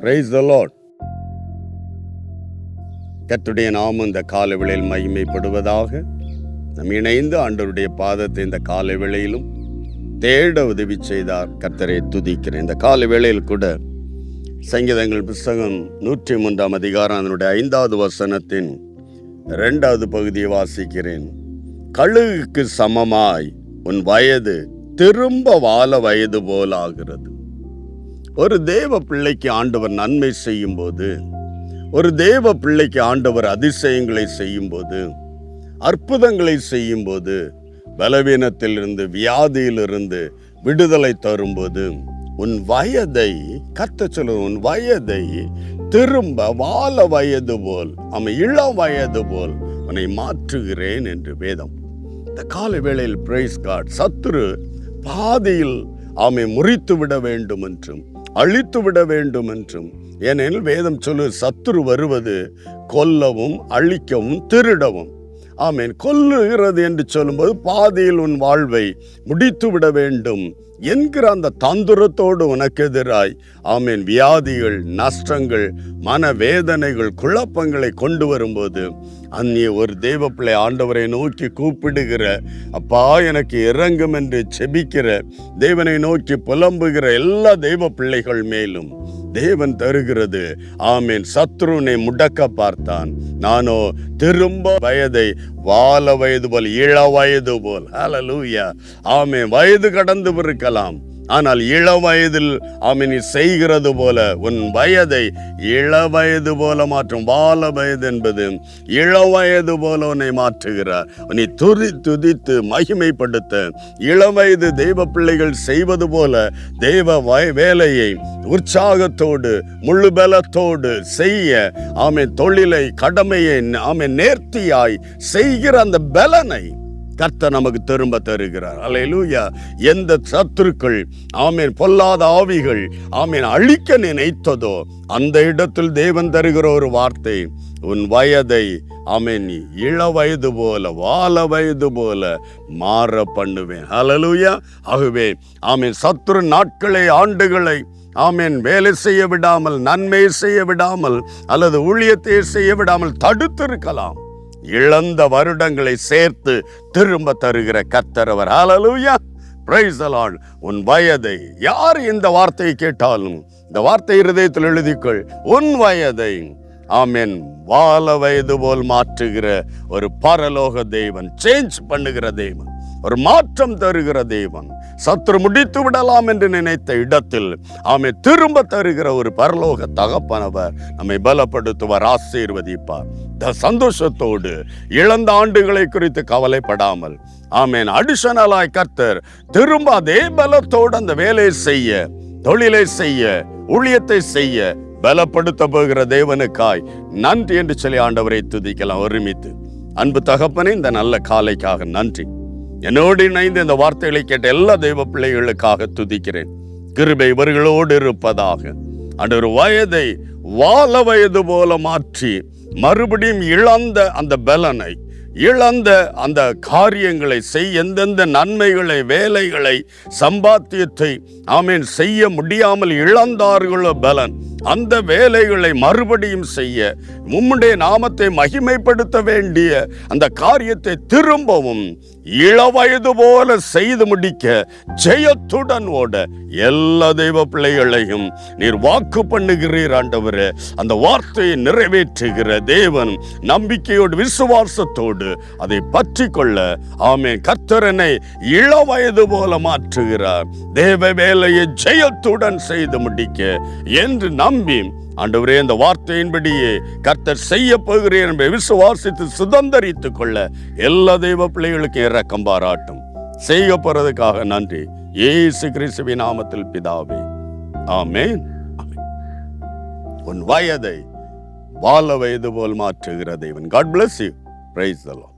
Praise the Lord. கர்த்தருடைய நாமம் இந்த காலை வேளையில் மகிமைப்படுவதாக. நம் இணைந்து ஆண்டவருடைய பாதத்தை இந்த காலை வேளையிலும் தேட உதவி செய்தார். கர்த்தரை துதிக்கிறேன். இந்த காலை வேளையில் கூட சங்கீதங்கள் புஸ்தகம் 103 அதிகாரம் அதனுடைய 5வது வசனத்தின் 2வது பகுதியை வாசிக்கிறேன். கழுகுக்கு சமமாய் உன் வயது திரும்ப வாழ வயது போல் ஆகிறது. ஒரு தேவ பிள்ளைக்கு ஆண்டவர் நன்மை செய்யும் போது, ஒரு தேவ பிள்ளைக்கு ஆண்டவர் அதிசயங்களை செய்யும் போது, அற்புதங்களை செய்யும் போது, பலவீனத்திலிருந்து வியாதியிலிருந்து விடுதலை தரும்போது, உன் வயதை உன் வயதை திரும்ப வாழ வயது போல், இளம் வயது போல் உன்னை மாற்றுகிறேன் என்று வேதம். இந்த கால வேளையில் பிரைஸ் காட், சத்துரு பாதியில் முறித்து விட வேண்டும் என்றும் அழித்து விட வேண்டும் என்றும், ஏனெனில் வேதம் சத்துரு வருவது கொல்லவும் அழிக்கவும் திருடவும். கொல்லுகிறது என்று சொல்லும்போது பாதியில் உன் வாழ்வை முடித்து விட வேண்டும் என்கிற அந்த தந்திரத்தோடு உனக்கு எதிராய் வியாதிகள், நஷ்டங்கள், மனவேதனைகள், குழப்பங்களை கொண்டு வரும்போது, அந்நிய ஒரு தேவ பிள்ளை ஆண்டவரை நோக்கி கூப்பிடுகிற, அப்பா எனக்கு இறங்கும் என்று செபிக்கிற, தேவனை நோக்கி புலம்புகிற எல்லா தேவ பிள்ளைகள் மேலும் தேவன் தருகிறது சத்ருனை முடக்க பார்த்தான், நானோ திரும்ப வயதை வாழ வயது போல், இள வயது போல். ஹல்லேலூயா. வயது கடந்து இருக்கலாம், ஆனால் இள வயதில் நீ செய்கிறது போல உன் வயதை இள வயது போல மாற்றும். வாழ வயது என்பது இள வயது போல உன்னை மாற்றுகிறார். நீ துதித்து மகிமைப்படுத்த, இள வயது தெய்வ பிள்ளைகள் செய்வது போல தெய்வ வேலையை உற்சாகத்தோடு முழு பலத்தோடு செய்ய, தொழிலை, கடமையை நேர்த்தியாய் செய்கிற அந்த பலனை கர்த்தர் நமக்கு திரும்ப தருகிறார். அல்லேலூயா. எந்த சத்துருக்கள் பொல்லாத ஆவிகள் அழிக்க நினைத்ததோ அந்த இடத்தில் தேவன் தருகிற ஒரு வார்த்தை, உன் வயதை இள வயது போல, வாழ வயது போல மாற பண்ணுவேன். அல்லேலூயா. ஆகவே சத்துரு நாட்களை, ஆண்டுகளை வேலை செய்ய விடாமல், நன்மை செய்ய விடாமல், அல்லது ஊழியத்தை செய்ய விடாமல் தடுத்திருக்கலாம். இழந்த வருடங்களை சேர்த்து திரும்ப தருகிற கர்த்தர் அவர். ஹல்லேலூயா. Praise the Lord. உன் வயதை, யார் இந்த வார்த்தையை கேட்டாலும் இந்த வார்த்தை இருதயத்தில் எழுதிக்கொள். உன் வயதை வாழ வயது போல் மாற்றுகிற ஒரு பரலோக தேவன், சேஞ்ச் பண்ணுகிற தேவன், ஒரு மாற்றம் தருகிற தேவன். சத்துரு முடித்து விடலாம் என்று நினைத்த இடத்தில் திரும்ப தருகிற ஒரு பரலோக தகப்பனவர் நம்மை பலப்படுத்துவார், ஆசீர்வதிப்பார். சந்தோஷத்தோடு இழந்த ஆண்டுகளை குறித்து கவலைப்படாமல் அடிஷனலாய் கர்த்தர் திரும்ப அதே பலத்தோடு அந்த வேலையை செய்ய, தொழிலை செய்ய, ஊழியத்தை செய்ய பலப்படுத்த போகிற தேவனுக்காய் நன்றி என்று சொல்லி ஆண்டவரை துதிக்கலாம் ஒருமித்து. அன்பு தகப்பனே, இந்த நல்ல காலைக்காக நன்றி. என்னோடு இணைந்து இந்த வார்த்தைகளை கேட்ட எல்லா தெய்வ பிள்ளைகளுக்காக துதிக்கிறேன். கிருபை இவர்களோடு இருப்பதாக. ஒரு வயதை வாழ வயது போல மாற்றி, மறுபடியும் இழந்த அந்த பலனை, இழந்த அந்த காரியங்களை எந்தெந்த நன்மைகளை, வேலைகளை, சம்பாத்தியத்தை செய்ய முடியாமல் இழந்தார்களோ பலன், அந்த வேலைகளை மறுபடியும் செய்ய, உம்முடைய நாமத்தை மகிமைப்படுத்த வேண்டிய அந்த காரியத்தை திரும்பவும் இளவயது போல செய்து முடிக்க, ஜெயத்துடன் ஓட எல்லா தெய்வ பிள்ளைகளையும் நீர் வாக்கு பண்ணுகிறீர் ஆண்டவரே. அந்த வார்த்தையை நிறைவேற்றுகிற தேவன், நம்பிக்கையோடு விசுவாசத்தோடு அதை பற்றி கொள்ள கர்த்தரனை இளவயது போல மாற்றுகிறார். தேவ வேலையை ஜெயத்துடன் செய்து முடிக்க என்று நம்பி ஆண்டவரே, இந்த வார்த்தையின்படியே கர்த்தர் செய்ய போகிறேன் என்பதை விசுவாசித்து சுதந்தரித்துக் கொள்ள எல்லா தெய்வ பிள்ளைகளுக்கு இரக்கம் பாராட்டும். செய்ய போறதுக்காக நன்றி. இயேசு கிறிஸ்துவின் நாமத்தில் பிதாவே, ஆமென். உன் வயதை வாழ வயது போல் மாற்றுகிற தேவன். God bless you. Praise the Lord.